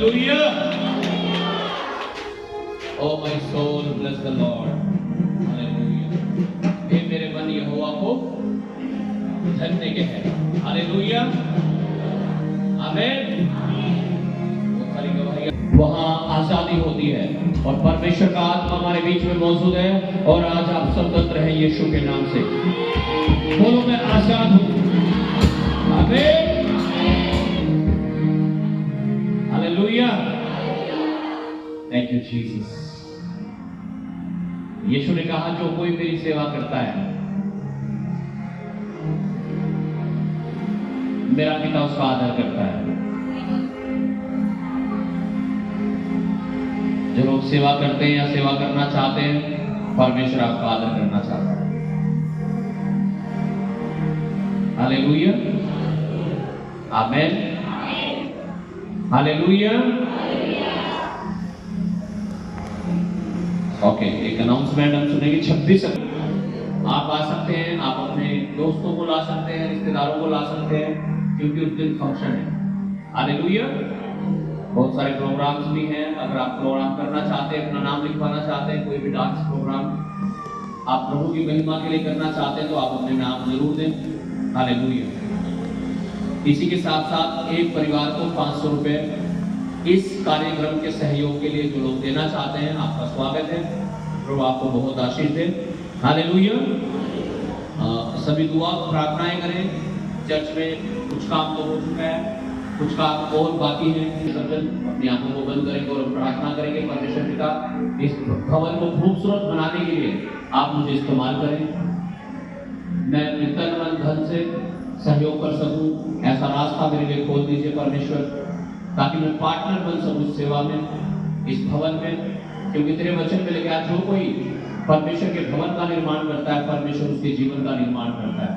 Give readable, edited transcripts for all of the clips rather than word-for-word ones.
Hallelujah. Oh my soul bless the Lord. Hallelujah. हे मेरे मन यहोवा को धन्य कहे। हालेलुया। आमीन। वहाँ आजादी होती है और परमेश्वर का आत्मा हमारे बीच में मौजूद है और आज आप स्वतंत्र हैं यीशु के नाम से। बोलो मैं आजाद हूँ। आमीन। हालेलुया। Thank you Jesus. यीशु ने कहा जो कोई मेरी सेवा करता है मेरा पिता उसका आदर करता है। जो लोग सेवा करते हैं या सेवा करना चाहते हैं परमेश्वर आपका आदर करना चाहता है। हालेलुया। आमीन। हालेलुया। ओके, एक अनाउंसमेंट हम सुनेंगे। 26 आप आ सकते हैं, आप अपने दोस्तों को ला सकते हैं, रिश्तेदारों को ला सकते हैं, क्योंकि उस दिन फंक्शन है। हालेलुया। बहुत सारे प्रोग्राम्स भी हैं। अगर आप प्रोग्राम करना चाहते हैं, अपना नाम लिखवाना चाहते हैं, कोई भी डांस प्रोग्राम आप प्रभु की महिमा के लिए करना चाहते हैं तो आप अपने नाम जरूर दें। हालेलुया। इसी के साथ साथ एक परिवार को 500 रुपए इस कार्यक्रम के सहयोग के लिए जो लोग देना चाहते हैं आपका स्वागत है। प्रभु आपको बहुत आशीष दे। हालेलुया। सभी दुआ प्रार्थनाएं करें। चर्च में कुछ काम तो हो चुका है, कुछ काम और बाकी है। अपनी आंखों को बंद करेंगे और प्रार्थना करेंगे परमेश्वर पिता इस भवन को खूबसूरत बनाने के लिए आप मुझे इस्तेमाल करें। मैं अपने तन मन धन से सहयोग कर सकूं, ऐसा रास्ता मेरे लिए खोल दीजिए परमेश्वर, ताकि मैं पार्टनर बन सकूं इस सेवा में, इस भवन में। क्योंकि तेरे वचन में लिखा है जो कोई परमेश्वर के भवन का निर्माण करता है परमेश्वर उसके जीवन का निर्माण करता है,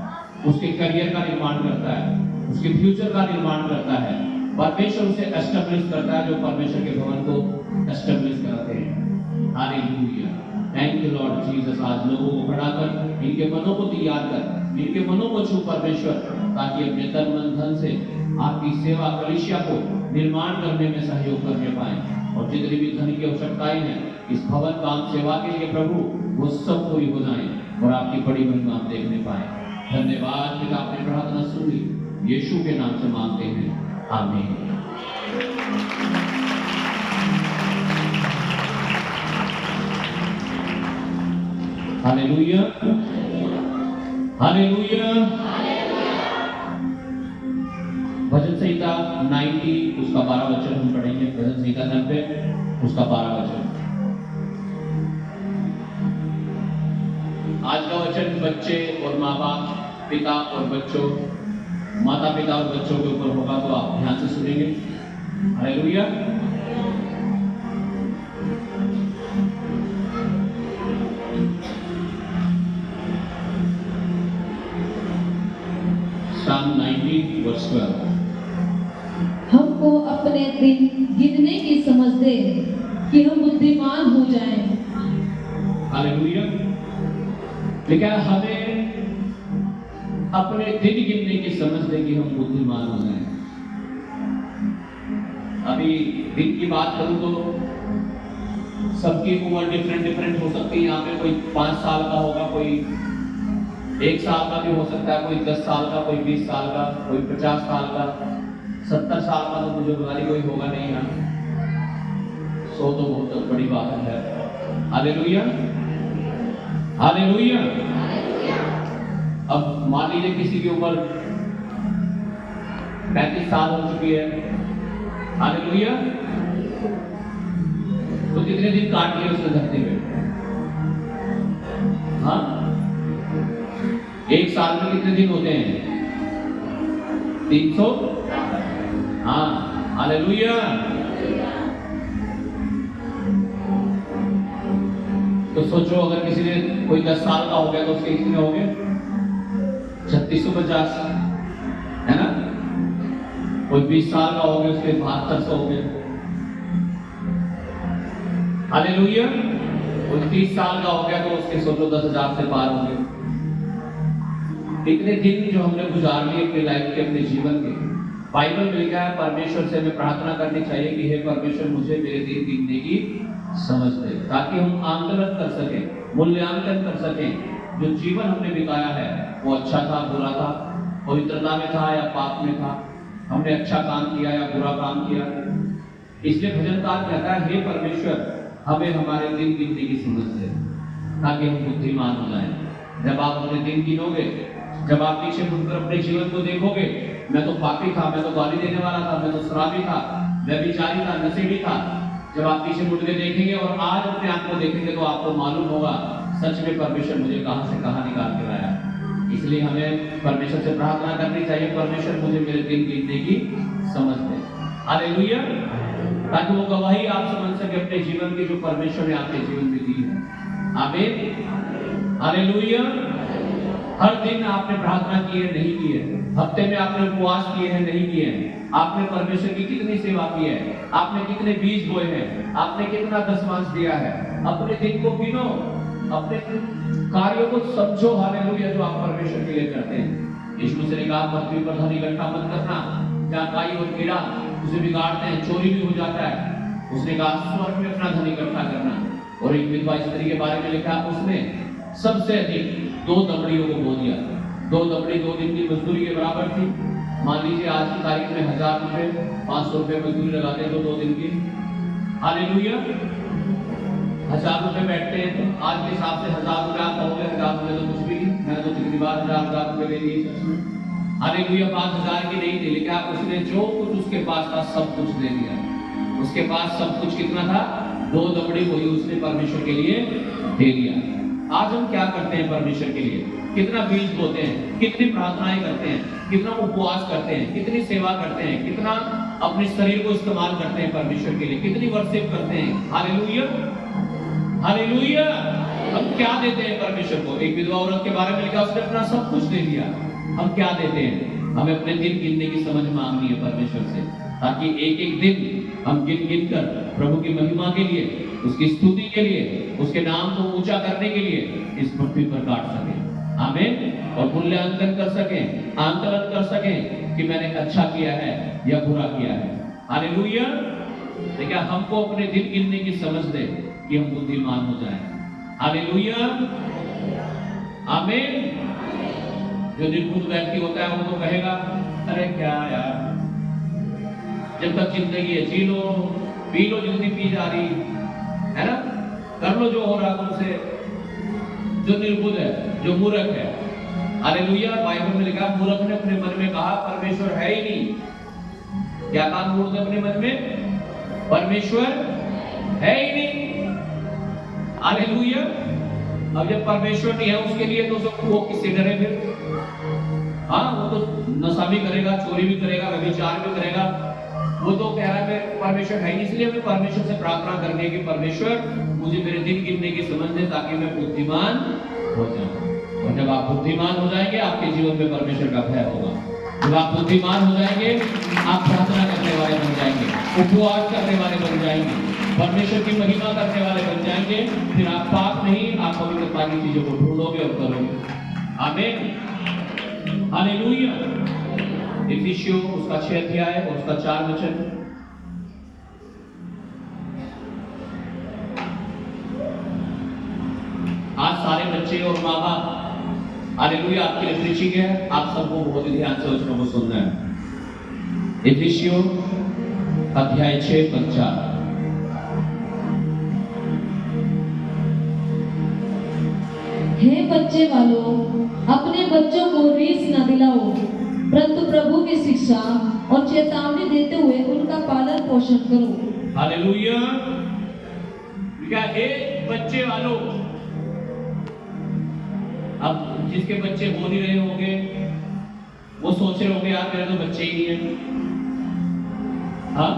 उसके करियर का निर्माण करता है, उसके फ्यूचर का निर्माण करता है। परमेश्वर उसे एस्टेब्लिश करता है जो परमेश्वर के भवन को एस्टेब्लिश करते हैं। Hallelujah. Thank you Lord Jesus. आज लोगों को बढ़ाकर इनके मनों को तैयार कर, इनके मनों को छू परमेश्वर, ताकि अपने तन मन धन से आपकी सेवा कलीसिया को निर्माण करने में सहयोग करने पाए। और जितनी भी धन की आवश्यकताएं हैं इस भवन काम सेवा के लिए प्रभु वो सब पूरी हो जाए और आपकी बड़ी महिमा हम देखने पाए। धन्यवाद पिता, आपने प्रार्थना सुनी, यीशु के नाम से मांगते हैं। आमीन। हालेलुया। हालेलुया। भजन संहिता 90 उसका 12 वचन हम पढ़ेंगे। भजन संहिता 90 उसका 12 वचन। आज का वचन बच्चे और माँ बाप, पिता और बच्चों, माता पिता और बच्चों के ऊपर होगा, तो आप ध्यान से सुनेंगे। हालेलुया। Psalm 90 verse 12। हमको अपने दिन गिनने की समझ दे कि हम बुद्धिमान हो जाएं। हालेलुया। लेकिन हमें अपने दिन गिनने की समझ दे कि हम बुद्धिमान हो जाएं। अभी दिन की बात करूं तो सबकी उम्र डिफरेंट हो सकती है। यहाँ पे कोई 5 साल का होगा, कोई 1 साल का भी हो सकता है, कोई 10 साल का, कोई 20 साल का, कोई 50 साल का, 70 साल का तो मुझे बुझारी कोई होगा नहीं यहाँ। 100 तो बहुत बड़ी बात है। हालेलुया। हालेलुया। अब मान लीजिए किसी की उम्र 35 साल हो चुकी है। हालेलुया। तो कितने दिन काट लिए उसने धरती में? हाँ, 1 साल में कितने दिन होते हैं? 300। हाँ, हालेलुया। तो सोचो अगर किसी ने कोई 10 साल का हो गया तो उसके कितने हो गए? 3650, है ना? कोई 20 साल का हो गया उसके 7200 हो गए। हालेलुया। कोई 30 साल का हो गया तो उसके सोचो 10,000 से पार हो गए। इतने दिन जो हमने गुजार लिए अपनी लाइफ के, अपने जीवन के, बाइबल में लिखा है परमेश्वर से हमें प्रार्थना करनी चाहिए कि हे परमेश्वर मुझे मेरे दिन गिनने की समझ दे, ताकि हम आंकलन कर सकें, मूल्यांकन कर सकें जो जीवन हमने बिताया है वो अच्छा था, बुरा था, पवित्रता में था या पाप में था, हमने अच्छा काम किया या बुरा काम किया। इसलिए भजनकार कहता है हे परमेश्वर हमें हमारे दिन गिनने की समझ दे, ताकि हम बुद्धिमान हो जाएं। जब आप अपने दिन गिनोगे, जब आप पीछे मुड़कर अपने जीवन को देखोगे, मैं तो पापी था, मैं तो गाली देने वाला था, मैं तो शराबी था, व्यभिचारी था, नशेड़ी था, जब आप पीछे मुड़ के देखेंगे और आज अपने आप को देखेंगे तो आपको मालूम होगा सच में परमेश्वर मुझे कहां से कहां निकाल के लाया। इसलिए हमें परमेश्वर से प्रार्थना करनी चाहिए, परमेश्वर मुझे मेरे दिन गिनने की समझ दे। हालेलुया। ताकि वो गवाही आप समझ सके अपने जीवन की जो परमेश्वर ने आपके जीवन में दी है। आमीन। हालेलुया। हर दिन आपने प्रार्थना की है, नहीं की है, हफ्ते में आपने उपवास किए हैं, नहीं किए हैं, आपने परमेश्वर की कितनी सेवा की है, आपने कितने बीज बोए हैं, आपने कितना दशमांश दिया है। अपने दिन को गिनो, अपने कार्यों को समझो। हालेलुया। जो आप परमेश्वर के लिए करते हैं। यीशु मसीह ने कहा पृथ्वी पर धन इकट्ठा मत करना जहाँ काई और कीड़ा उसे बिगाड़ते हैं, चोरी भी हो जाता है। उसने कहा स्वर्ग में अपना धन इकट्ठा करना। और एक विधवा स्त्री के बारे में लिखा, उसने सबसे अधिक 2 दमड़ियों को बो दिया। 2 दमड़ी 2 दिन की मजदूरी के बराबर थी। मान लीजिए आज की तारीख में 1000 रुपए 500 रुपए मजदूरी लगाते हैं तो 2 दिन की। हालेलुया। 1000 रुपए बैठते हैं तो आज के हिसाब से 1000 रुपए आप कहोगे 1000 रुपए तो कुछ भी नहीं, मैंने तो कितनी बार 1000 रुपए ले लिए सच में। हालेलुया। 5000 की नहीं थी, लेकिन उसने जो कुछ उसके पास था सब कुछ दे दिया। उसके पास सब कुछ कितना था? 2 दमड़ी, वही उसने परमेश्वर के लिए दे दिया। आज हम क्या करते हैं परमेश्वर के लिए? कितना बीज बोते हैं, कितनी प्रार्थनाएं करते हैं, कितना उपवास करते हैं, कितनी सेवा करते हैं, कितना अपने शरीर को इस्तेमाल करते हैं परमेश्वर के लिए, कितनी वर्शिप करते हैं। हालेलुया। हालेलुया। हम क्या देते हैं परमेश्वर को? एक विधवा औरत के बारे में लिखा, उसने अपना सब कुछ दे दिया। हम क्या देते हैं? हमें अपने दिन गिनने की समझ मांगनी है परमेश्वर से, ताकि एक एक दिन हम गिन गिन कर प्रभु की महिमा के लिए, उसकी स्तुति के लिए, उसके नाम को ऊंचा करने के लिए इस पृथ्वी पर काट सके। आमीन। और मूल्यांकन कर सकें, आंकलन कर सकें कि मैंने अच्छा किया है या बुरा किया है। हालेलुया। देखिए हमको अपने दिन गिनने की समझ दे कि हम बुद्धिमान हो जाएं। हालेलुया। आमीन। जो निर्बुद्ध व्यक्ति होता है वो तो कहेगा अरे क्या यार, जब तक जिंदगी है जी लो, पी लो जितनी पी जा रही है ना, कर लो जो हो रहा तुमसे। जो निर्बुद्ध है, जो मूर्ख है, हालेलुया, बाइबल में लिखा मूर्ख ने अपने मन में कहा परमेश्वर है ही नहीं। क्या कहा मूर्ख ने अपने मन में? परमेश्वर है ही नहीं। हालेलुया। अब जब परमेश्वर नहीं है उसके लिए तो वो किससे डरे फिर? हाँ, वो तो नशा भी करेगा, चोरी भी करेगा, व्यभिचार भी करेगा। वो तो कह रहा है परमेश्वर है नहीं। इसलिए हमें परमेश्वर से प्रार्थना करनी है कि परमेश्वर मुझे मेरे दिन गिनने की समझ दे, ताकि मैं बुद्धिमान हो जाऊं। और जब आप बुद्धिमान हो जाएंगे आपके जीवन में परमेश्वर का भय होगा। जब आप बुद्धिमान हो जाएंगे आप प्रार्थना करने वाले बन जाएंगे, उपवास करने वाले बन जाएंगे, परमेश्वर की महिमा करने वाले बन जाएंगे। फिर आप पाप नहीं, आप पवित्रता की चीजों को ढूंढोगे और करोगे। आमीन। हालेलुया। इफिसियों उसका 6 अध्याय और उसका 4 वचन। आज सारे बच्चे और माँ बाप हालेलुया आपके लिए प्रीचिंग है, आप सबको बहुत ही ध्यान से वचनों को सुनना है। इफिसियों अध्याय 6 पद 4। हे बच्चे वालों, अपने बच्चों को रीस न दिलाओ, परंतु प्रभु की शिक्षा और चेतावनी देते हुए उनका पालन पोषण करो। हालेलुया। हे बच्चे वालों, अब जिसके बच्चे हो नहीं रहे होंगे वो सोच रहे होंगे यार मेरे तो बच्चे ही नहीं है। हाँ,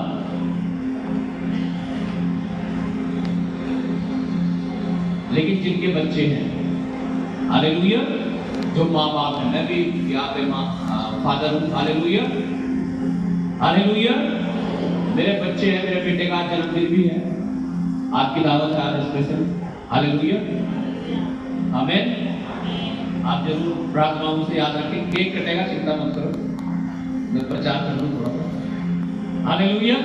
लेकिन जिनके बच्चे हैं, हालेलुया, जो माँ बाप है, मैं भी यहाँ पे फादर हूँ। हालेलुया। हालेलुया। मेरे बच्चे हैं, मेरे बेटे का जन्मदिन भी है, आपकी दावत है आज स्पेशल। हालेलुया। आमीन। आप जरूर प्रार्थनाओं से याद रखें। केक कटेगा, चिंता मत करो। मैं प्रचार कर दूं थोड़ा। हालेलुया।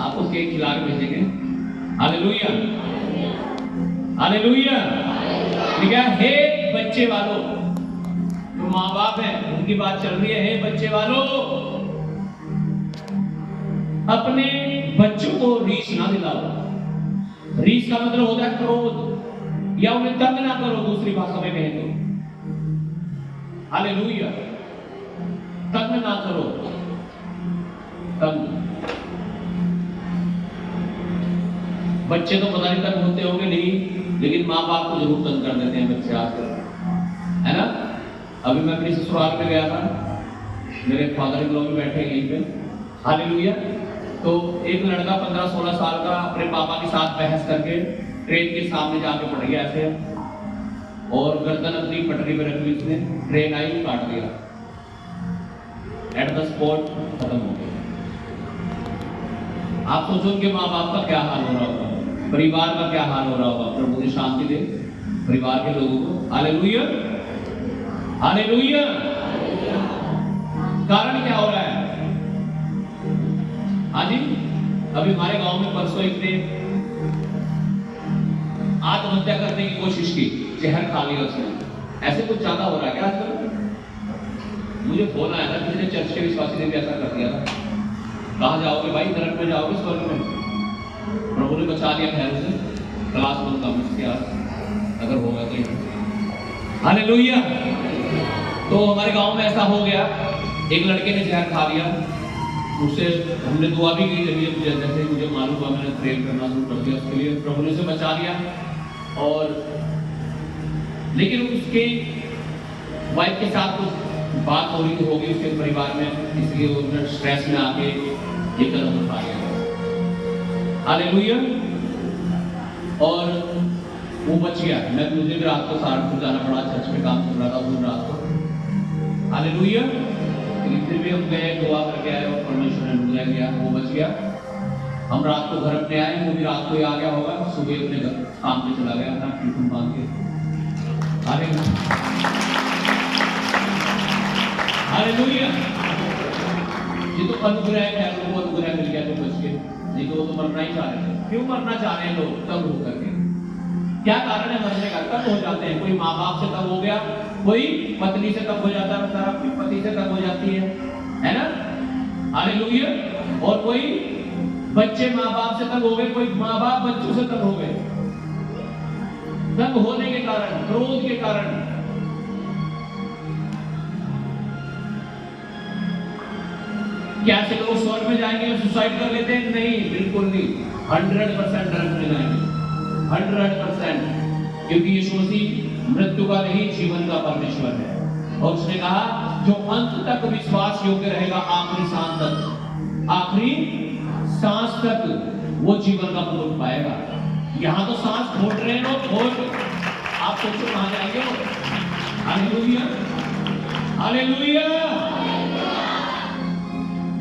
आपको केक खिला के भेजेंगे। Hallelujah, hallelujah. क्या हे बच्चे वालों, जो माँ बाप हैं उनकी बात चल रही है। हे बच्चे वालों, अपने बच्चों को रीस ना दिलाओ। रीस का मतलब होता है क्रोध, या उन्हें तंग ना करो, दूसरी भाषा में कहें तो। हालेलुया, तंग ना करो। तंग, बच्चे तो पता नहीं तंग होते होंगे नहीं, लेकिन माँ बाप को जरूर तंग कर देते हैं बच्चे आजकल, है ना। अभी मैं अपनी ससुराल में गया था, मेरे फादर इन लॉ भी बैठे यहीं पे। हालेलुया। तो एक लड़का 15-16 साल का अपने पापा के साथ बहस करके ट्रेन के सामने जाके पड़ गया ऐसे, और गर्दन अपनी पटरी पे रख ली उसने। ट्रेन आई, काट दिया, एट द स्पॉट खत्म हो गया। आप सोचो उनके माँ बाप का क्या हाल हो रहा होगा, परिवार का क्या हाल हो रहा होगा। प्रभु ने शांति दे परिवार के लोगों को। Hallelujah, hallelujah. कारण क्या हो रहा है? हाँ जी, अभी हमारे गांव में परसों एक ने आत्महत्या करने की कोशिश की, जहर खा लिया उसने। ऐसे कुछ ज्यादा हो रहा है क्या आजकल? मुझे फोन आया था, किसी ने चर्च के विश्वासी ने भी ऐसा कर दिया था। कहाँ जाओगे भाई? नरक में जाओगे, स्वर्ग में? प्रभु ने बचा लिया खैर से। क्लास बनता मुझसे आज अगर होगा तो। हालेलुया। तो हमारे गांव में ऐसा हो गया, एक लड़के ने जहर खा लिया। उससे हमने दुआ भी की, जब जैसे मुझे मालूम हुआ मैंने प्रेयर करना शुरू कर दिया उसके लिए। प्रभु ने उसे बचा लिया। और लेकिन उसके वाइफ के साथ कुछ बात हो रही होगी उसके परिवार में, इसलिए उन्होंने स्ट्रेस में आके ये कदम उठा लिया। हालेलुया। और वो बच गया। मुझे भी रात को सहारनपुर जाना पड़ा, चर्च में काम चल रहा था उस रात को। हालेलुया। लेकिन फिर भी हम गए, दुआ करके आए और परमेश्वर ने अनुग्रह किया, वो बच गया। हम रात को घर अपने आए, वो भी रात को ही आ गया होगा, सुबह अपने घर काम पे चला गया था टिफिन बांध के। हालेलुया। ये तो अनुग्रह है, उनको अनुग्रह मिल गया तो बच गए, नहीं तो वो तो मरना ही चाह रहे थे। क्यों मरना चाह रहे हैं लोग तंग होकर के? क्या कारण है मरने का? तंग हो जाते हैं। कोई माँ बाप से तंग हो गया, कोई पत्नी से तंग हो जाता है, कोई पति से तंग हो जाती है ना। हालेलुया। और कोई बच्चे माँ बाप से तंग हो गए, कोई माँ बाप बच्चों से तंग हो गए। तंग होने के कारण, क्रोध के कारण। क्या ऐसे लोग स्वर्ग में जाएंगे और सुसाइड कर लेते हैं? नहीं, बिल्कुल नहीं। 100% नरक में जाएंगे, 100%। क्योंकि यीशु मसीह मृत्यु का नहीं, जीवन का परमेश्वर है। और उसने कहा जो अंत तक विश्वास योग्य रहेगा, आखिरी सांस तक, आखिरी सांस तक वो जीवन का मुकुट पाएगा। यहां तो सांस छोड़ रहे हैं लोग, छोड़, आप सोचो कहां जाएंगे वो। Hallelujah, hallelujah.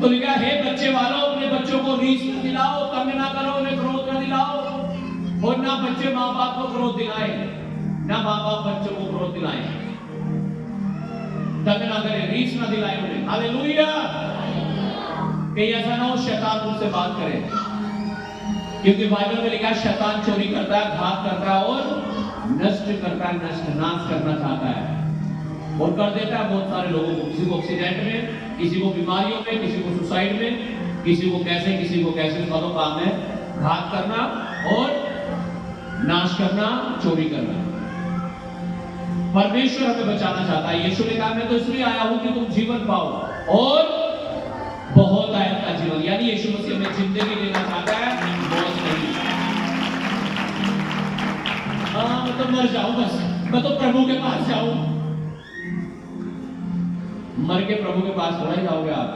तो लिखा हे बच्चे वालों, अपने बच्चों को रीस न दिलाओ, तंग ना करो, उन्हें क्रोध न दिलाओ। और ना बच्चे माँ बाप को क्रोध दिलाए, ना माँ बाप बच्चों को क्रोध दिलाए। तंग ना करे, रीस ना दिलाए उन्हें। हालेलुया। कहीं ऐसा ना हो शैतान मुझसे बात करे, क्योंकि बाइबल में लिखा है शैतान चोरी करता है, घात करता है और नष्ट करता है, नष्ट नाश करना चाहता है और कर देता है बहुत सारे लोगों को। किसी को एक्सीडेंट में, किसी को बीमारियों में, किसी को सुसाइड में, किसी को कैसे, किसी को कैसे। उसका तो काम है घात करना और नाश करना, चोरी करना। परमेश्वर हमें बचाना चाहता है। यीशु ने कहा मैं तो इसलिए आया हूं कि तुम जीवन पाओ और बहुत आयत का जीवन। यानी यीशु मसीह हमें जिंदगी देना चाहता है, बहुत नहीं। हाँ, मैं तो मर जाऊं बस, मैं तो प्रभु के पास जाऊं। मर के प्रभु के पास थोड़ा ही जाओगे आप,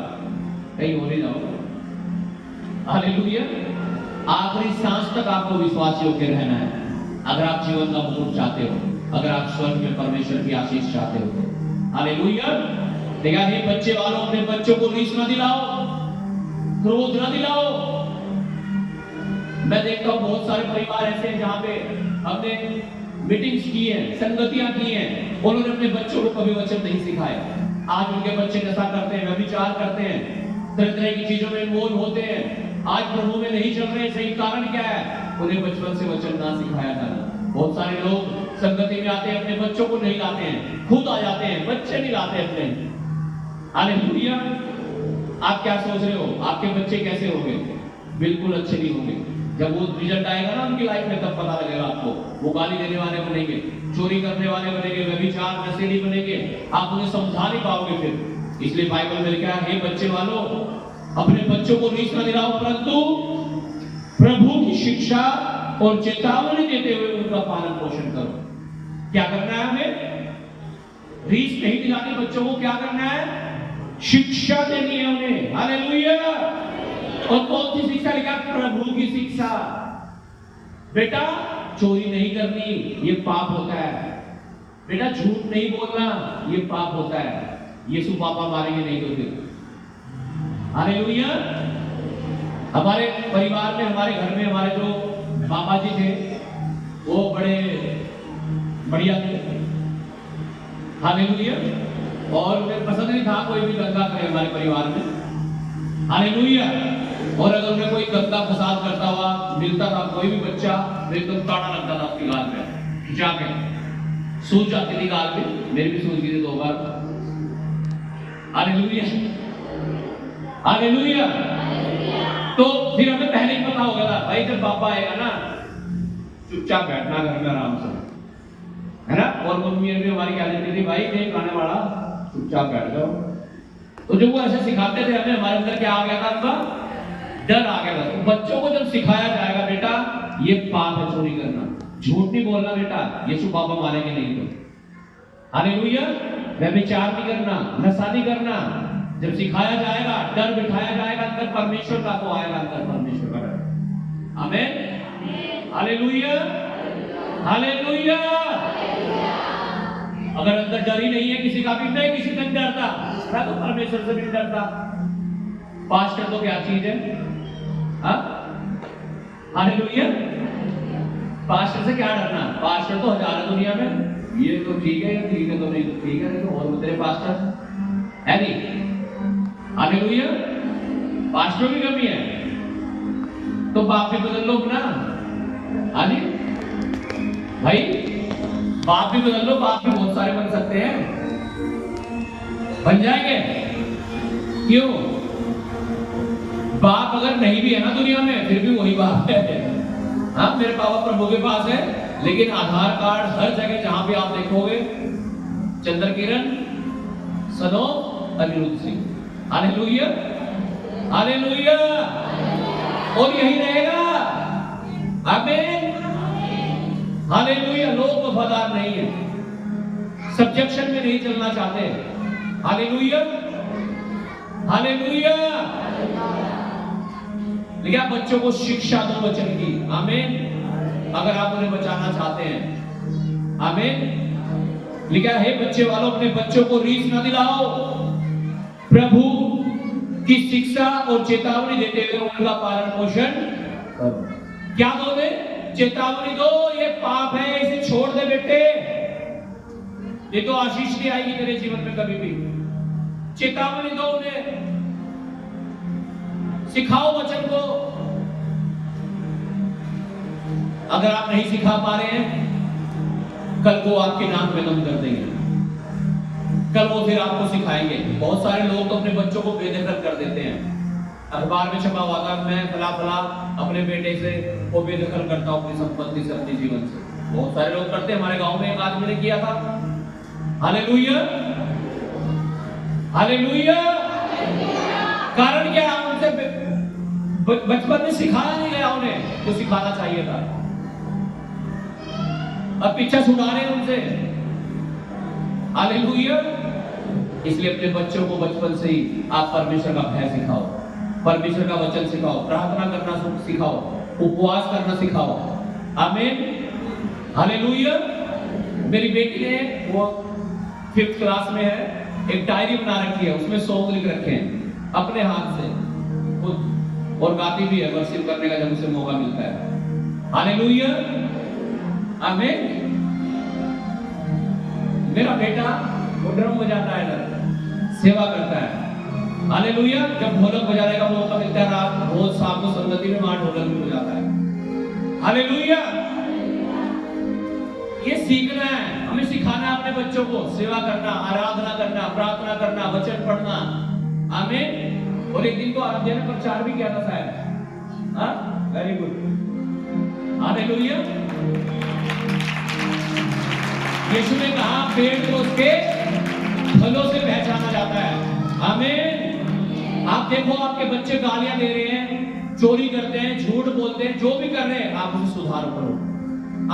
कहीं और ही जाओगे। हालेलुया। आखिरी सांस तक आपको विश्वास योग्य रहना है अगर आप जीवन का मुकुट चाहते हो, अगर आप स्वर्ग में परमेश्वर की आशीष चाहते हो। हालेलुया। देखा हे बच्चे वालों, अपने बच्चों को रीस न दिलाओ, क्रोध न दिलाओ। मैं देखता हूं बहुत सारे परिवार ऐसे हैं जहां पे हमने मीटिंग्स की हैं, संगतियां की हैं, उन्होंने अपने बच्चों को कभी वचन नहीं सिखाया। आज उनके बच्चे नशा करते हैं, व्यभिचार करते हैं, तरह तरह की चीजों में इन्वॉल्व होते हैं, आज प्रभु में नहीं चल रहे। सही कारण क्या है? उन्हें बचपन से वचन ना सिखाया जाना। बहुत सारे लोग संगति में आते हैं, अपने बच्चों को नहीं लाते हैं, खुद आ जाते हैं, बच्चे नहीं लाते अपने। हालेलुया। आप क्या सोच रहे हो आपके बच्चे कैसे होंगे? बिल्कुल अच्छे नहीं होंगे। जब वो रिजल्ट आएगा ना उनकी लाइफ में, तब पता लगेगा आपको। वो गाली देने वाले बनेंगे, चोरी करने वाले बनेंगे, व्यभिचार नशेड़ी बनेंगे, आप उन्हें समझा नहीं पाओगे फिर। इसलिए बाइबल में लिखा है, हे बच्चे वालों, अपने बच्चों को रीस न दिलाओ, परंतु प्रभु की शिक्षा और चेतावनी देते हुए उनका पालन पोषण करो। क्या करना है हमें? रीस नहीं दिलानी बच्चों को। क्या करना है? शिक्षा देनी है उन्हें। हालेलुया। और कौन सी शिक्षा? लिखा प्रभु की शिक्षा। बेटा चोरी नहीं करनी, ये पाप होता है। बेटा झूठ नहीं बोलना, ये पाप होता है। यीशु पापा मारेंगे नहीं तो फिर। हालेलुया। हमारे परिवार में, हमारे घर में, हमारे जो बाबा जी थे वो बड़े बढ़िया थे। हालेलुया। और उन्हें पसंद नहीं था कोई भी दंगा करे हमारे परिवार में। हालेलुया। और अगर उन्हें कोई गंदा फसाद करता हुआ मिलता था कोई भी बच्चा, तो एकदम ताड़ा लगता था उसकी गाल में, खिंचा के सूज जाती थी गाल में। मेरी भी सूज गई थी 2 बार। हालेलुया। हालेलुया। तो फिर हमें पहले ही पता हो गया था, भाई जब पापा आएगा ना चुपचाप बैठना घर में आराम से, है ना। और मम्मी भी हमारी क्या कहती थी, भाई नहीं खाने वाला, चुपचाप बैठ जाओ। तो जब वो ऐसे सिखाते थे हमें, हमारे अंदर क्या आ गया था? उनका डर आ गया था। तो बच्चों को जब सिखाया जाएगा, बेटा ये पाप है चोरी करना, झूठ नहीं बोलना बेटा, यीशु पापा मारेंगे नहीं तो। हालेलुया। व्यभिचार नहीं करना, नशा नहीं करना, जब सिखाया जाएगा, डर बिठाया जाएगा अंदर परमेश्वर का, तो आएगा अंदर परमेश्वर का डर। आमीन। हालेलुया। हालेलुया। अगर अंदर डर ही नहीं है किसी का भी, मैं किसी से नहीं डरता, मैं तो परमेश्वर से भी नहीं डरता। पास्टर तो क्या चीज है? हालेलुया। पास्टर से क्या डरना? पास्टर तो हजार है दुनिया में। ये तो ठीक है, ठीक है तो नहीं तो ठीक है, तो और तेरे पास्टर है नहीं। हालेलुया। पास्टर की कमी है तो बाप भी बदल लो ना। हाली भाई, बाप भी बदल लो, बाप भी बहुत सारे बन सकते हैं, बन जाएंगे। क्यों? बाप अगर नहीं भी है ना दुनिया में, फिर भी वही बाप है। हाँ, मेरे पापा प्रभु के पास है, लेकिन आधार कार्ड हर जगह जहां भी आप देखोगे, चंद्रकिरण सनो अनिरुद्ध सिंह। हालेलुया। हालेलुया। और यही रहेगा। आमीन। हालेलुया। लोग वफादार नहीं है, सब्जेक्शन में नहीं चलना चाहते। हालेलुया। हालेलुया। लेकिन आप बच्चों को शिक्षा दो वचन की। आमीन। अगर आप उन्हें बचाना चाहते हैं। आमीन। लिखा है, बच्चे वालों अपने बच्चों को रीस न दिलाओ, प्रभु की शिक्षा और चेतावनी देते हुए उनका पालन पोषण करो। क्या दोगे? चेतावनी दो, ये पाप है, इसे छोड़ दे बेटे, ये तो आशीष नहीं आएगी तेरे जीवन में कभी भी। चेतावनी दो उन्हें, सिखाओ वचन को। अगर आप नहीं सिखा पा रहे हैं, कल को आपके नाक में दम कर देंगे, कल वो फिर आपको सिखाएंगे। बहुत सारे लोग तो अपने बच्चों को बेदखल कर देते हैं। अखबार में छपा हुआ था, मैं फला फला अपने बेटे से वो बेदखल करता हूं अपनी संपत्ति से, अपने जीवन से। बहुत सारे लोग करते हैं। हमारे गांव में एक आदमी ने किया था। हालेलुया। हालेलुया। कारण क्या है? उनसे बचपन में सिखाया नहीं गया उन्हें, तो सिखाना चाहिए था। अब पीछा छुड़ा रहे हैं उनसे। हालेलुया। इसलिए अपने बच्चों को बचपन से ही आप परमेश्वर का भय सिखाओ, परमेश्वर का वचन सिखाओ, प्रार्थना करना सिखाओ, उपवास करना सिखाओ। आमीन। हालेलुया। मेरी बेटी ने, वो 5th क्लास में है, एक डायरी बना रखी है, उसमें सॉन्ग लिख रखे हैं अपने हाथ से खुद, और गाती भी है वर्शिप करने का जब उसे मौका मिलता है। हालेलुया। आमीन। मेरा बेटा वो ड्रम बजाता है इधर, सेवा करता है। हालेलुया। जब ढोलक बजाने का मौका मिलता है रात रोज शाम को संगति में वहां ढोलक भी बजाता है। हालेलुया। ये सीखना है, हमें सिखाना है अपने बच्चों को सेवा करना, आराधना करना, प्रार्थना करना, वचन पढ़ना। आमीन। और एक दिन तो आराध्या ने प्रचार भी किया था शायद। हाँ, वेरी गुड। हालेलुया। यीशु ने कहा पेड़ को उसके फलों से पहचाना जाता है। आमीन। आप देखो आपके बच्चे गालियां दे रहे हैं, चोरी करते हैं, झूठ बोलते हैं, जो भी कर रहे हैं, आप उसमें सुधार करो,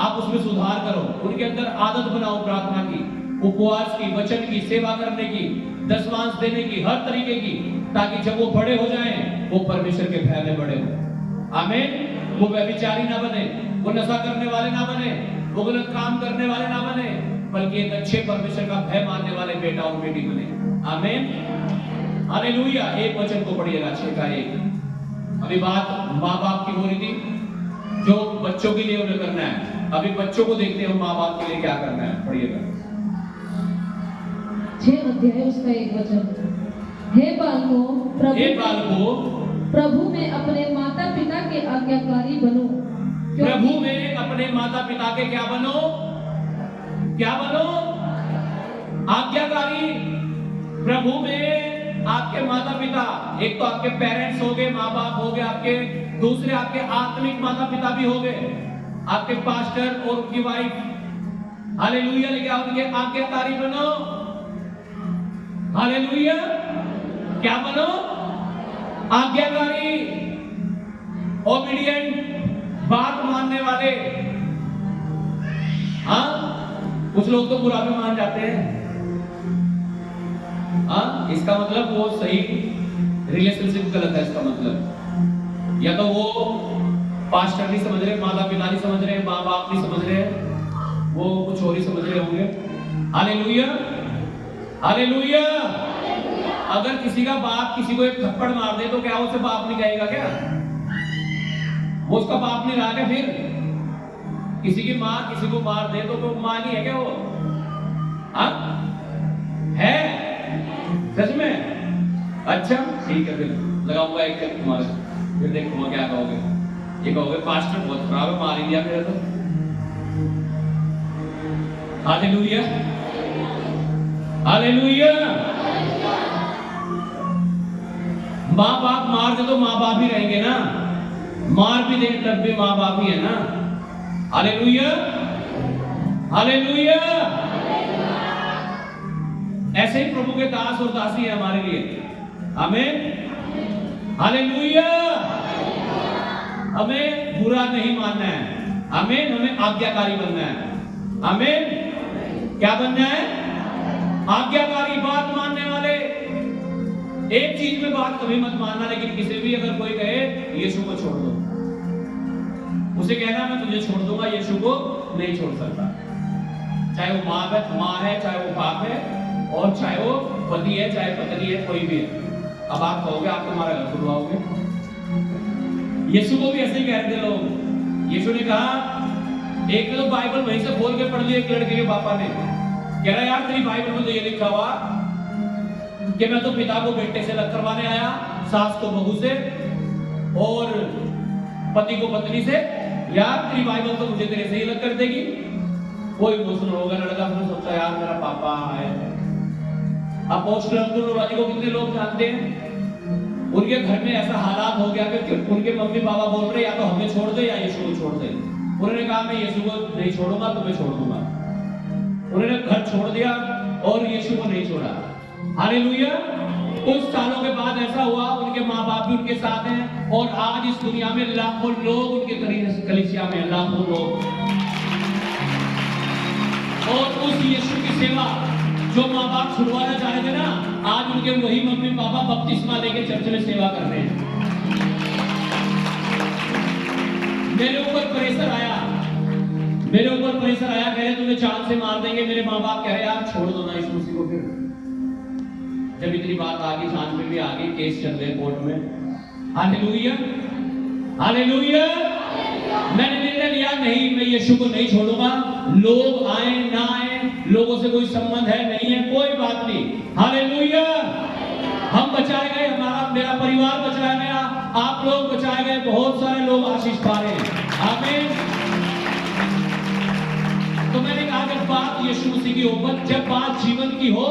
आप उसमें सुधार करो। उनके अंदर आदत बनाओ प्रार्थना की, उपवास की, वचन की, सेवा करने की, दशमांश देने की, हर तरीके की, ताकि जब वो बड़े हो जाएं वो परमेश्वर के भय में बड़े हो। आमीन। वो व्यभिचारी ना बने, वो नशा करने वाले ना बने, वो गलत काम करने वाले ना बने, बल्कि एक अच्छे परमेश्वर का भय मानने वाले बेटा और बेटी बने। आमीन। हालेलुया। एक वचन को पढ़िएगा 6 का 1। अभी बात माँ बाप की हो रही थी, जो बच्चों के लिए उन्हें करना है। अभी बच्चों को देखते हैं माँ बाप के लिए क्या करना है। पढ़िएगा 6 अध्याय उसका 1 वचन। हे बालकों, प्रभु में अपने माता पिता के आज्ञाकारी बनो। प्रभु में अपने माता पिता के क्या बनो? क्या बनो? आज्ञाकारी। प्रभु में आपके माता पिता, एक तो आपके पेरेंट्स हो गए, माँ बाप हो गए आपके, दूसरे आपके आत्मिक माता पिता भी हो गए, आपके पास्टर और उनकी वाइफ। हालेलुया। लेकिन उनके आज्ञाकारी बनो। हालेलुया। क्या बनो? आज्ञाकारी, ओबीडिएंट, बात मानने वाले। हाँ, कुछ लोग तो बुरा भी मान जाते हैं। हाँ, इसका मतलब वो सही रिलेशनशिप गलत है। इसका मतलब या तो वो पास्टर नहीं समझ रहे, माता पिता नहीं समझ रहे, माँ बाप नहीं समझ रहे, वो कुछ और ही समझ रहे होंगे। हालेलुया। हालेलुया। अगर किसी का बाप किसी को एक थप्पड़ मार दे तो क्या उसे बाप नहीं कहेगा? क्या वो उसका बाप नहीं रहा? क्या फिर किसी की माँ किसी को मार दे तो वो माँ नहीं है क्या? वो हाँ है सच में? अच्छा ठीक है, फिर लगाऊंगा एक चल तुम्हारे, फिर देखूंगा क्या कहोगे। ये कहोगे पास्टर बहुत खराब है, मार ही दिया मेरे तो। हालेलुया। हालेलुया। माँ बाप मार दे तो माँ बाप ही रहेंगे ना, मार भी दे तब भी माँ बाप ही है ना। हालेलुया। हालेलुया। ऐसे ही प्रभु के दास और दासी है हमारे लिए। आमीन। हालेलुया। हमें बुरा नहीं मानना है। आमीन। हमें आज्ञाकारी बनना है। आमीन। क्या बनना है? आज्ञाकारी, बात मानने वाले। एक चीज में बात कभी मत मानना, लेकिन किसी भी अगर कोई कहे यीशु को छोड़ दो, उसे कहना मैं तुझे छोड़ दूंगा, यीशु को नहीं छोड़ सकता। चाहे वो माँ है, चाहे वो बाप है, और चाहे वो पति है, चाहे पत्नी है, कोई भी है। अब आप कहोगे आप तुम्हारा घर खुलवाओगे। यीशु को भी ऐसे ही कहते लोग। यीशु ने कहा, एक तो बाइबल वहीं से खोल के पढ़ लिया एक लड़के के पापा ने, कह रहा यार तेरी बाइबल में तो ये लिखा हुआ कि मैं तो पिता को बेटे से अलग करवाने आया, सास को बहू से, और पति को पत्नी से। यार तेरी बाइबल तो मुझे तेरे से ही अलग कर देगी। कोई इमोशनल होगा लड़का, फिर सोचता यार मेरा पापा है। अपोस्टल अंकुर को कितने लोग जानते हैं? उनके घर में ऐसा हालात हो गया कि उनके मम्मी पापा बोल रहे या तो हमें छोड़ दे या यीशु को छोड़ दे। उन्होंने कहा मैं यीशु को नहीं छोड़ूंगा, तुम्हें छोड़ दूंगा। उन्होंने घर छोड़ दिया और यीशु को नहीं छोड़ा। हालेलुया। कुछ सालों के बाद ऐसा हुआ, उनके माँ बाप भी उनके साथ हैं, और आज इस दुनिया में लाखों लोग उनके कलीसिया में, लाखों लोग। और उस यीशु की सेवा जो माँ बाप छुड़वाना चाह रहे थे ना, आज उनके वही मम्मी पापा बपतिस्मा लेके चर्च में सेवा कर रहे हैं। मेरे ऊपर प्रेशर आया, कह रहे तुम्हें जान से मार देंगे। मेरे माँ बाप कह रहे यार छोड़ दो ना यीशु मसीह को। फिर जब इतनी बात आ गई, जान पे भी आ गई, केस चल रहे कोर्ट में। हालेलुया। हालेलुया। मैंने निर्णय लिया नहीं, मैं यीशु को नहीं छोड़ूंगा। लोग आए ना आए, लोगों से कोई संबंध है नहीं है, कोई बात नहीं। हालेलुया। बचाए गए, मेरा परिवार बचाया गया, आप लोग बचाए गए, बहुत सारे लोग आशीष पा रहे हैं। आमीन। तो मैंने कहा जब बात यीशु मसीह की हो, जब बात जीवन की हो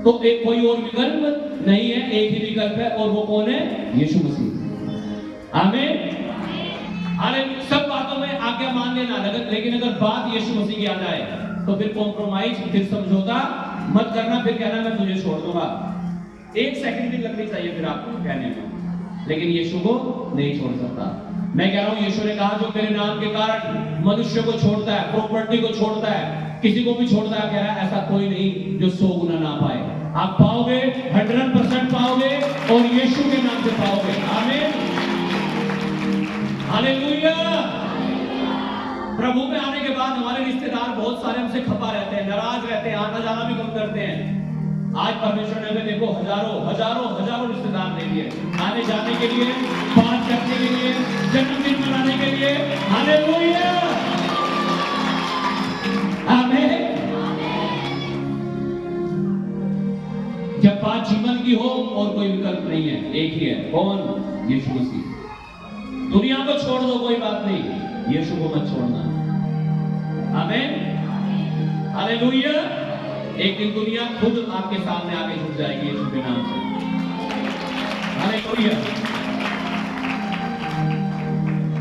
तो एक कोई और विकल्प नहीं है, एक ही विकल्प है, और वो कौन है? यीशु मसीह। आमीन। अरे सब बातों में आज्ञा मान लेना, लेकिन अगर बात यीशु मसीह की आ जाए तो फिर कॉम्प्रोमाइज, फिर समझौता मत करना, फिर कहना मैं तुझे छोड़ दूंगा। एक सेकंड भी लगनी चाहिए फिर आपको कहने में, लेकिन यीशु को नहीं छोड़ सकता। मैं कह रहा हूं, यीशु ने कहा जो मेरे नाम के कारण मनुष्य को छोड़ता है, प्रॉपर्टी को छोड़ता है, किसी को भी छोड़ता है, कह रहा है ऐसा कोई नहीं जो 100 गुना ना पाए। आप पाओगे, 100% पाओगे, और यीशु के नाम से पाओगे। आमीन। हालेलुया। प्रभु में आने के बाद हमारे रिश्तेदार बहुत सारे हमसे खपा रहते हैं, नाराज रहते हैं, आना जाना भी कम करते हैं। आज परमेश्वर ने हमें देखो हजारों रिश्तेदार दे दिए, आने जाने के लिए, बात करने के लिए, जन्मदिन मनाने के लिए। हालेलुया। आमीन। जब बात जीवन की हो और कोई विकल्प नहीं है, एक ही है, कौन? यीशु मसीह। दुनिया को छोड़ दो, कोई बात नहीं, यीशु को मत छोड़ना। आमीन। हालेलुया। एक दिन दुनिया खुद आपके सामने आके झुक जाएगी यीशु के नाम से। हालेलुया।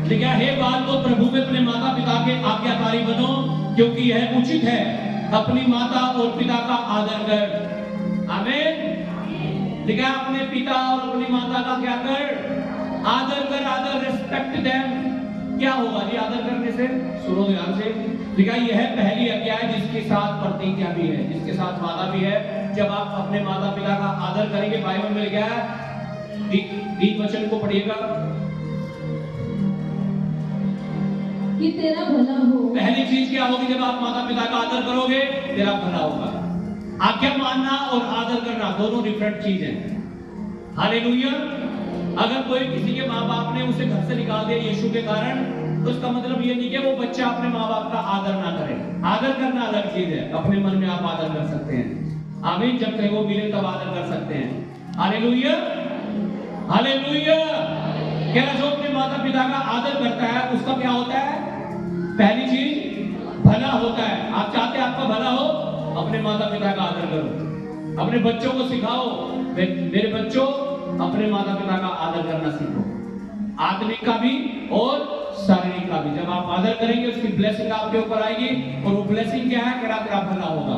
लेकिन हे बाल को प्रभु में अपने माता पिता के आज्ञाकारी बनो, क्योंकि यह उचित है। अपनी माता और पिता का आदर कर। आमीन। लेकिन अपने पिता और अपनी माता का क्या कर? आदर कर। आदर, रेस्पेक्ट देम। क्या होगा जी आदर करने से? सुनो ध्यान से। देखा, यह पहली आज्ञा है जिसके साथ प्रतिज्ञा भी है, जिसके साथ वादा भी है। जब आप अपने माता पिता का आदर करेंगे, बाइबल में क्या है? 3 वचन को पढ़िएगा कि तेरा भला हो। पहली चीज क्या होगी? जब आप माता पिता का आदर करोगे, तेरा भला होगा। आज्ञा मानना और आदर करना दोनों डिफरेंट चीज है। हालेलुया। अगर कोई किसी के माँ बाप ने उसे घर से निकाल दिया यीशु के कारण, तो उसका मतलब ये नहीं कि वो बच्चा अपने माँ बाप का आदर ना करे। आदर करना अलग चीज है, अपने मन में आप आदर कर सकते हैं। आमीन। जब कहीं वो मिले तब आदर कर सकते हैं। हालेलुया। हालेलुया। क्या जो अपने माता पिता का आदर करता है उसका क्या होता है? पहली चीज भला होता है। आप चाहते हैं आपका भला हो, अपने माता पिता का आदर करो। अपने बच्चों को सिखाओ, मेरे बच्चों अपने माता पिता का आदर करना सीखो, आत्मिक का भी और शारीरिक का भी। जब आप आदर करेंगे उसकी ब्लेसिंग आपके ऊपर आएगी, और वो ब्लेसिंग क्या है? तेरा भला होगा।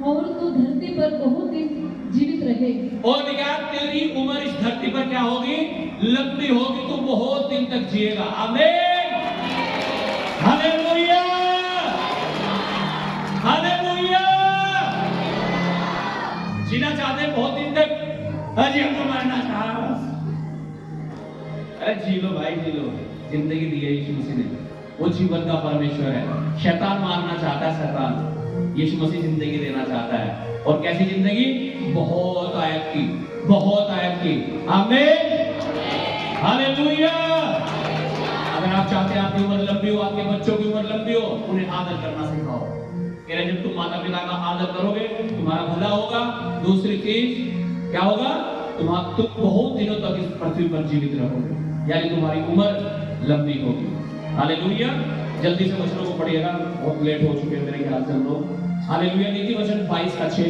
और तू धरती पर बहुत दिन जीवित रहे। और क्या? तेरी उम्र इस धरती पर क्या होगी? लंबी होगी, तू बहुत दिन तक जिएगा। आमीन। हालेलुया। हालेलुया। जीना चाहते हैं बहुत दिन तक? अजी हमको मरना चाह, अरे जी लो भाई, जी लो। जिंदगी दी है यीशु मसीह ने, वो जीवन का परमेश्वर है। शैतान मारना चाहता है, शैतान। यीशु मसीह जिंदगी देना चाहता है। और कैसी जिंदगी? बहुत आयत की, बहुत आयत की। आमीन। हालेलुया। अगर आप चाहते हैं आपकी उम्र लंबी हो, आपके बच्चों की उम्र लंबी हो, उन्हें आदर करना सिखाओ। जब तुम माता पिता का आदर करोगे, तुम्हारा भला होगा। दूसरी चीज क्या होगा? तुम बहुत दिनों तक इस पृथ्वी पर जीवित रहोगे, यानी तुम्हारी उम्र लंबी होगी। हालेलुया। जल्दी से वचनों को पढ़िएगा, बहुत लेट हो चुके हैं मेरे ख्याल से हम लोग। हालेलुया। नीति वचन 22 का 6।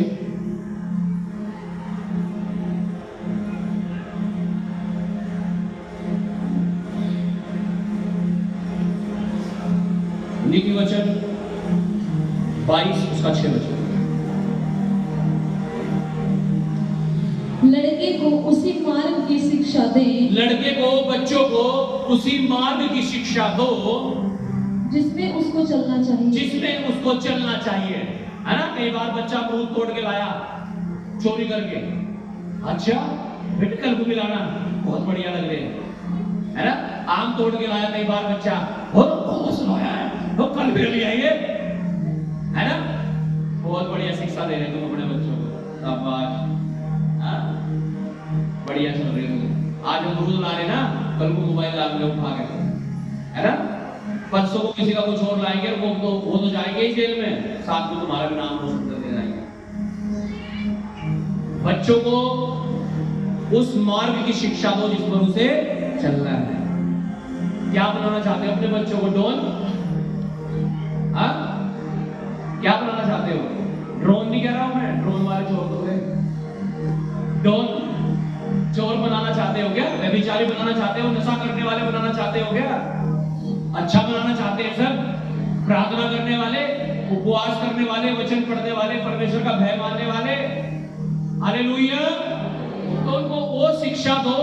नीति वचन 22 उसका 6 वचन। लड़के को उसी मार्ग की शिक्षा दे। लड़के को, बच्चों को उसी मार्ग की शिक्षा दो जिसमें उसको चलना चाहिए। जिसमें उसको चलना चाहिए। है ना? कई बार बच्चा अमरूद तोड़ के लाया चोरी करके, अच्छा बेटे कल को मिलाना, बहुत बढ़िया लग रहे हैं, है ना? आम तोड़ के लाया कई बार बच्चा, बहुत सुनाया है, वो कल फिर ले आइए, है ना? बहुत बढ़िया शिक्षा दे रहे तुम अपने बच्चों को। शाबाश। बढ़िया चल रहे हो। आज अमरूद ला रहे ना, कल को मोबाइल ला के उठा के, है ना? परसों को किसी का कुछ और लाएंगे, वो तो जाएंगे ही जेल में, साथ में तुम्हारा भी नाम रोशन करके जाएंगे। बच्चों को उस मार्ग की शिक्षा दो जिस पर उसे चलना है। क्या बनाना चाहते हो अपने बच्चों को? डॉन? हाँ, क्या बनाना चाहते हो? ड्रोन नहीं कह रहा हूं मैं, ड्रोन वाले चोर तो गए। डॉन चोर बनाना चाहते हो क्या? व्यभिचारी बनाना चाहते हो? नशा करने वाले बनाना चाहते हो क्या? अच्छा बनाना चाहते हैं सब? प्रार्थना करने वाले, उपवास करने वाले, वचन पढ़ने वाले, परमेश्वर का भय मानने वाले। हालेलुया। तो उनको वो शिक्षा दो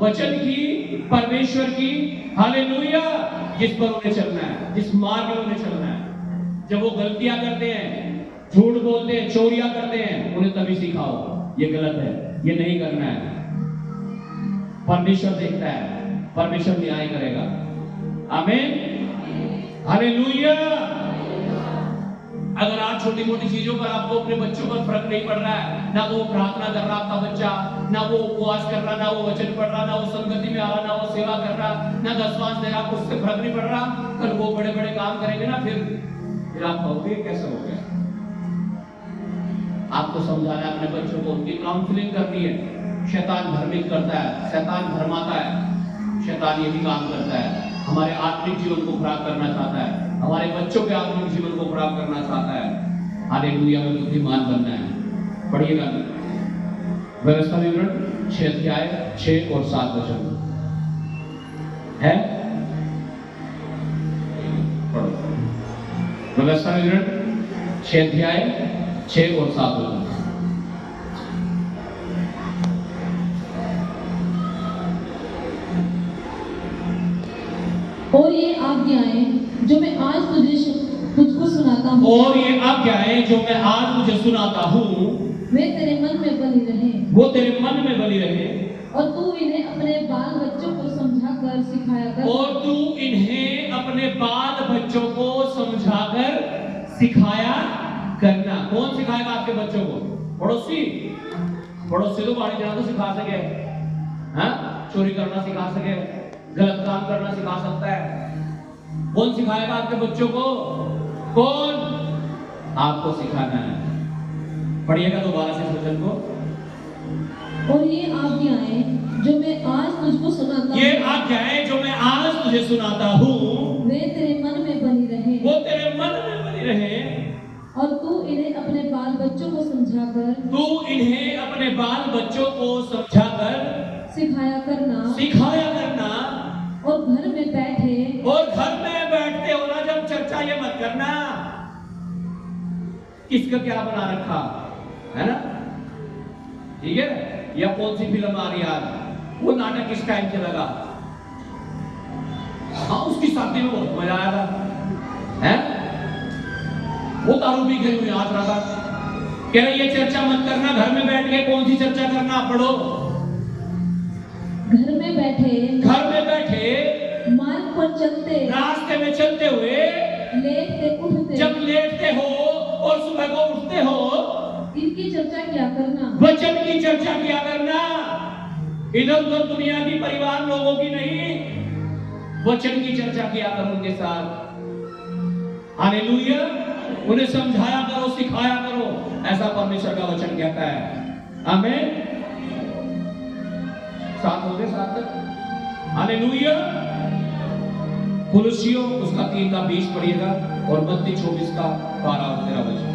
वचन की, परमेश्वर की, हालेलुया, जिस पर उन्हें चलना है, जिस मार्ग में उन्हें चलना है। जब वो गलतियां करते हैं, झूठ बोलते हैं, चोरियां करते हैं, उन्हें तभी सिखाओ ये गलत है, ये नहीं करना है। परमेश्वर देखता है, परमेश्वर न्याय करेगा। आमीन, हालेलुया। अगर आज छोटी मोटी चीजों पर आपको अपने बच्चों पर फर्क नहीं पड़ रहा है, ना वो प्रार्थना कर रहा आपका बच्चा, ना वो उपवास कर रहा, ना वो वचन पढ़ रहा, ना वो संगति में आ रहा, ना वो सेवा कर रहा, ना दसवांश दे रहा, उससे फर्क नहीं पड़ रहा, कल वो बड़े बड़े काम करेंगे ना, फिर आप कहोगे कैसे हो गया? आपको समझाना है अपने बच्चों को, उनकी काउंसलिंग करनी है। शैतान भ्रमित करता है, शैतान भरमाता है, शैतान यही काम करता है। हमारे आत्मिक जीवन को खराब करना चाहता है, हमारे बच्चों के आत्मिक जीवन को खराब करना चाहता है। हालेलुया। में बुद्धिमान बनना है। पढ़िएगा व्यवस्था विवरण 6 अध्याय 6 और 7 वचन है। पढ़ो व्यवस्था विवरण 6 अध्याय 6 और 7 वचन। और ये आज्ञाएं जो मैं आज तुझको सुनाता हूँ, और ये आज्ञाएं जो मैं आज तुझे सुनाता हूँ, वे तेरे मन में बनी रहे, वो तेरे मन में बनी रहे, और तू इन्हें अपने बाल बच्चों को समझाकर सिखाया कर। और तू इन्हें अपने बाल बच्चों को समझाकर सिखाया करना। कौन सिखाएगा आपके बच्चों को? पड़ोसी? पड़ोसी तो बाड़ी जाना तो सिखा सके, हाँ? चोरी करना सिखा सके, गलत काम करना सिखा सकता है। कौन सिखाएगा आपके बच्चों को? कौन? आपको सिखाना है। पढ़िएगा दोबारा से वचन को। और ये आज्ञाएं जो मैं आज तुझको सुनाता हूँ, ये आज्ञाएं जो मैं आज तुझे सुनाता हूँ, वे तेरे मन में बनी रहे, वो तेरे मन में बनी रहे, और तू इन्हें अपने बाल बच्चों को समझाकर, तू इन्हें अपने बाल बच्चों को समझाकर सिखाया करना, सिखाया करना। और घर में बैठे, और घर में बैठते हो ना जब चर्चा, ये मत करना किसका क्या बना रखा है ना, ठीक है? या कौन सी फिल्म आ रही है आज, वो नाटक किस टाइम चलेगा? हाँ, उसकी शादी में बहुत मजा आया था, है? वो दारू पी गई हुई आज रहा, कह रहे ये चर्चा मत करना, घर में बैठ के कौन सी चर्चा करना, पढ़ो। घर में बैठे, घर में बैठे, मार्ग पर चलते, रास्ते में चलते हुए, लेटते उठते, जब लेटते हो और सुबह को उठते हो, इनकी चर्चा क्या करना, वचन की चर्चा किया करना। इधर उधर दुनिया की, परिवार लोगों की नहीं, वचन की चर्चा किया करो उनके साथ। हालेलुया। उन्हें समझाया करो, सिखाया करो, ऐसा परमेश्वर का वचन कहता है। आमीन। साथ हो गए, साथ तक। हालेलुया। कुलुसियों उसका 3 का 20 पढ़िएगा, और मत्ती 24 का 12 और 13 वचन।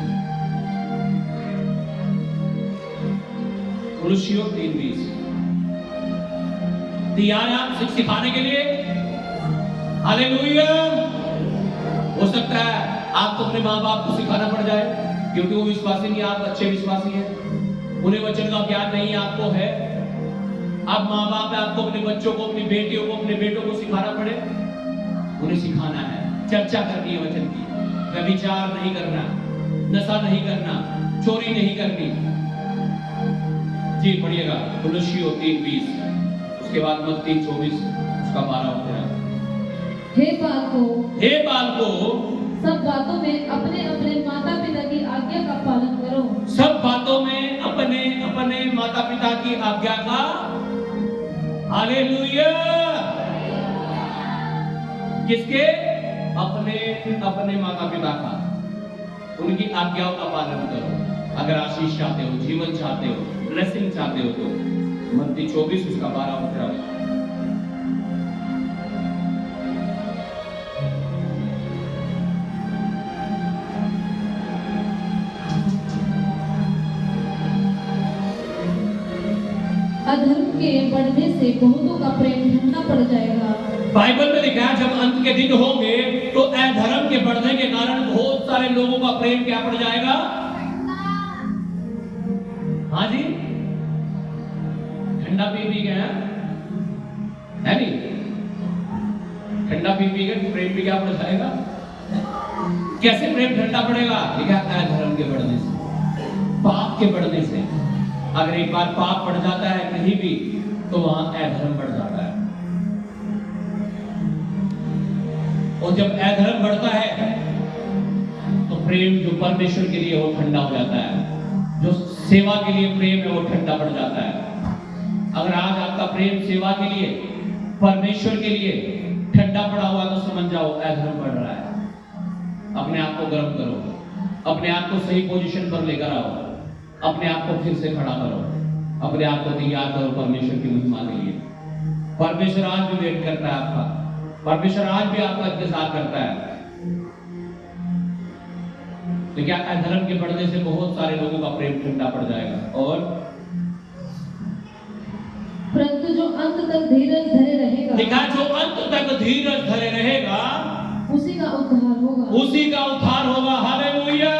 कुलुसियों 3:20 तैयार है आप सिखाने के लिए? हालेलुया। हो सकता है आपको अपने माँ बाप को सिखाना पड़ जाए, क्योंकि वो विश्वासी नहीं, आप अच्छे विश्वासी हैं, उन्हें वचन का ज्ञान नहीं आपको है। अब माँ बाप है, आपको अपने बच्चों को, अपनी बेटियों को, अपने बेटों को सिखाना पड़े, उन्हें सिखाना है, चर्चा करनी है वचन की। व्यभिचार नहीं करना, नशा नहीं करना, चोरी नहीं करनी। जी पढ़िएगा कुलुसियों 3:20, उसके बाद मत्ती 24 उसका 12 और 13। हे बालकों, हे बालकों, सब बातों में अपने अपने माता पिता की आज्ञा का पालन करो। सब बातों में अपने अपने माता पिता की आज्ञा का, हालेलुया। किसके? अपने अपने माता पिता का, उनकी आज्ञाओं का पालन करो। अगर आशीष चाहते हो, जीवन चाहते हो, ब्लेसिंग चाहते हो तो मत्ती 24 उसका 12 और 13। अधर्म के बढ़ने से बहुतों का प्रेम ठंडा पड़ जाएगा। बाइबल में लिखा है जब अंत के दिन होंगे तो अधर्म के बढ़ने के कारण बहुत सारे लोगों का प्रेम क्या पड़ जाएगा? हाँ जी, ठंडा पी पी गए है नहीं? ठंडा पी पी गए प्रेम भी क्या पड़ जाएगा? कैसे प्रेम ठंडा पड़ेगा? लिखा अधर्म के बढ़ने से, पाप के बढ़ने से। अगर एक बार पाप बढ़ जाता है कहीं भी तो वहां अधर्म बढ़ जाता है, और जब अधर्म बढ़ता है तो प्रेम जो परमेश्वर के लिए वो ठंडा हो जाता है, जो सेवा के लिए प्रेम है वो ठंडा पड़ जाता है। अगर आज आपका प्रेम सेवा के लिए, परमेश्वर के लिए ठंडा पड़ा हुआ तो समझ जाओ अधर्म बढ़ रहा है। अपने आप को गर्म करो, अपने आप को सही पोजीशन पर लेकर आओ, अपने आप को फिर से खड़ा करो, अपने आप को तैयार करो परमेश्वर की महिमा के लिए। परमेश्वर आज भी वेट करता है आपका, परमेश्वर आज भी आपका इंतजार करता है। तो क्या अधर्म के बढ़ने से बहुत सारे लोगों का प्रेम ठंडा पड़ जाएगा। और परंतु जो अंत तक धीरज धरे रहेगा, देखा, जो अंत तक धीरज धरे रहेगा उसी का उद्धार होगा, उसी का उद्धार होगा। हालेलुया।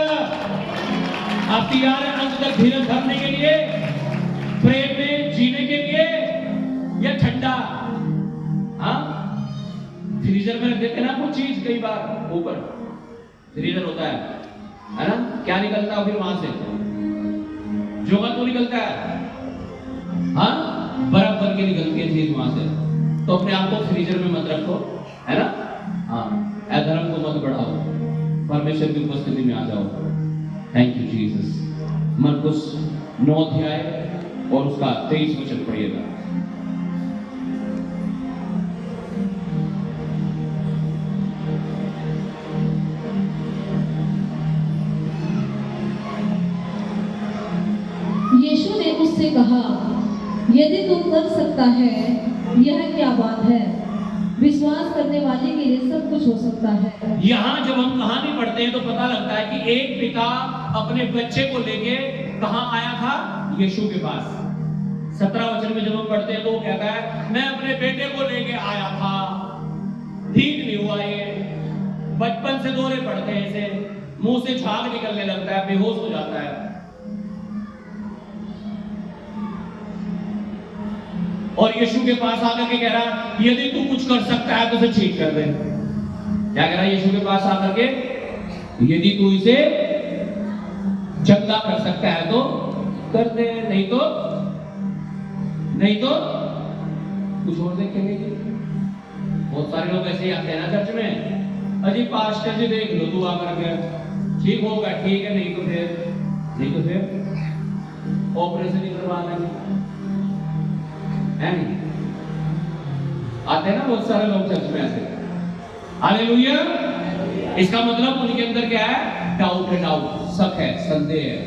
आप तैयार हैं अंत तक धीरज धरने के लिए, प्रेम में जीने के लिए, या ठंडा? हाँ, फ्रीजर में रख देते ना कुछ चीज, कई बार ऊपर फ्रीजर होता है ना, क्या निकलता है फिर वहां से? जोगा तो निकलता है, हाँ, बर्फ बन के निकलती है चीज वहां से। तो अपने आप को फ्रीजर में मत रखो, है ना? हाँ, अधर्म को मत बढ़ाओ, परमेश्वर की उपस्थिति में आ जाओ। Thank you Jesus. मरकुस 9 अध्याय और उसका 23 वचन पढ़िएगा। यीशु ने उससे कहा, यदि तू कर सकता है, यह क्या बात है? विश्वास करने वाले के लिए सब कुछ हो सकता है। यहाँ जब हम कहानी पढ़ते हैं तो पता लगता है कि एक पिता अपने बच्चे को लेके कहां आया था? यीशु के पास। 17 वचन में जब हम पढ़ते हैं तो वो कहता है, मैं अपने बेटे को लेके आया था, ठीक नहीं हुआ ये, बचपन से दौरे पड़ते हैं इसे, मुंह से झाग निकलने लगता है, बेहोश हो जाता है। और यीशु के पास आकर के कह रहा, यदि तू कुछ कर सकता है तो इसे ठीक कर दे। क्या कह रहा है यीशु के पास आकर के? यदि तू इसे चंगा कर सकता है तो कर दे, नहीं तो कुछ और देखेंगे। बहुत सारे लोग ऐसे ही आते हैं ना चर्च में, अजी पास्टर जी देख लो, तू आकर के ठीक होगा, ठीक है, नहीं तो फिर ऑपरेशन ही करवा देंगे, है नहीं? आते हैं ना बहुत सारे लोग चर्च में ऐसे। हालेलुया। इसका मतलब उनके अंदर क्या है? डाउट है, डाउट, शक है, संदेह है।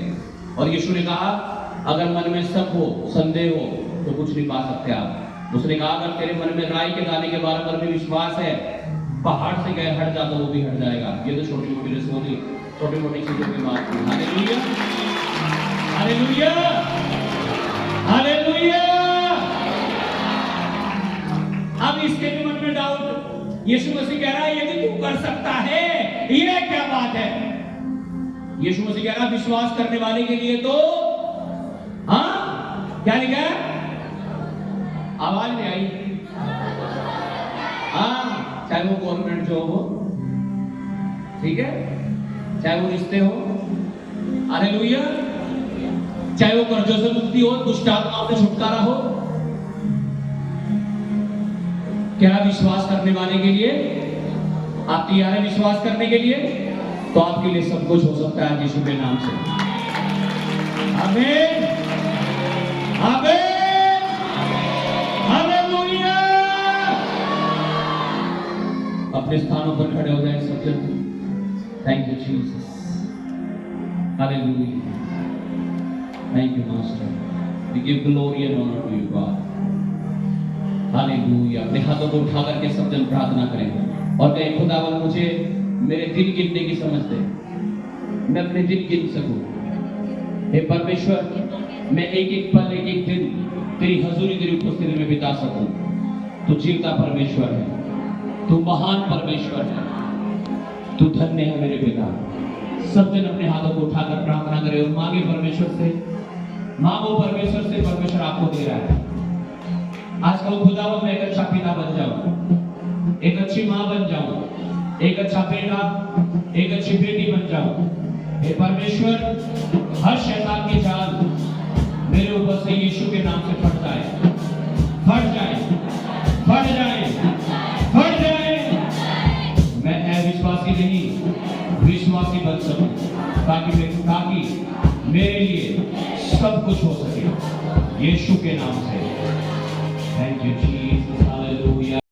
और यीशु ने कहा, अगर मन में शक हो, संदेह हो तो कुछ नहीं पा सकते आप। उसने कहा, अगर तेरे मन में राई के दाने के बराबर में विश्वास है, पहाड़ से गए हट जा तो वो भी हट जाएगा। ये तो छोटी मोटी रसोई, छोटी मोटी चीजों की बात है। Hallelujah, hallelujah, hallelujah. अब इसके भी मन में डाउट, यीशु मसीह कह रहा है, यदि तू कर सकता है, ये क्या बात है? यीशु मसीह कह रहा है, विश्वास करने वाले के लिए तो, हाँ, क्या लिखा है? आवाज नहीं आई। हाँ, चाहे वो गवर्नमेंट जॉब हो, ठीक है, चाहे वो रिश्ते हो, हालेलुया, चाहे वो कर्जों से मुक्ति हो, दुष्ट आत्माओं से छुटकारा हो, क्या विश्वास करने वाले के लिए? आप तैयार हैं विश्वास करने के लिए? तो आपके लिए सब कुछ हो सकता है यीशु के नाम से। आमीन, आमीन, हालेलुया। अपने स्थानों पर खड़े हो जाएं सब जन। Thank you Jesus, hallelujah, thank you master. We give glory and honor to you, God. Hallelujah. अपने हाथों को उठा करके सब जन प्रार्थना करें और कहें, खुदावन मुझे मेरे दिन गिनने की समझ दे, मैं अपने दिन गिन सकूं। हे परमेश्वर, मैं एक एक पल, एक एक दिन तेरी हजूरी, तेरी उपस्थिति में बिता सकूं। तू जीवता परमेश्वर है, तू महान परमेश्वर है, तू धन्य है मेरे पिता। सब जन अपने हाथों को उठाकर प्रार्थना करें और मांगे परमेश्वर से, मांगो परमेश्वर से, परमेश्वर आपको दे रहा है। आज कहो, खुदावन मैं एक अच्छा पिता बन जाऊं, एक अच्छी मां बन जाऊं, एक अच्छा बेटा, एक अच्छी बेटी बन जाऊं। हे परमेश्वर, हर शैतान की चाल मेरे ऊपर से यीशु के नाम से फट जाए, फट जाए, फट जाए, फट जाए। मैं अविश्वासी नहीं, विश्वासी बन सकूं, ताकि मेरे लिए सब कुछ हो सके, यीशु के नाम से। Thank you ji.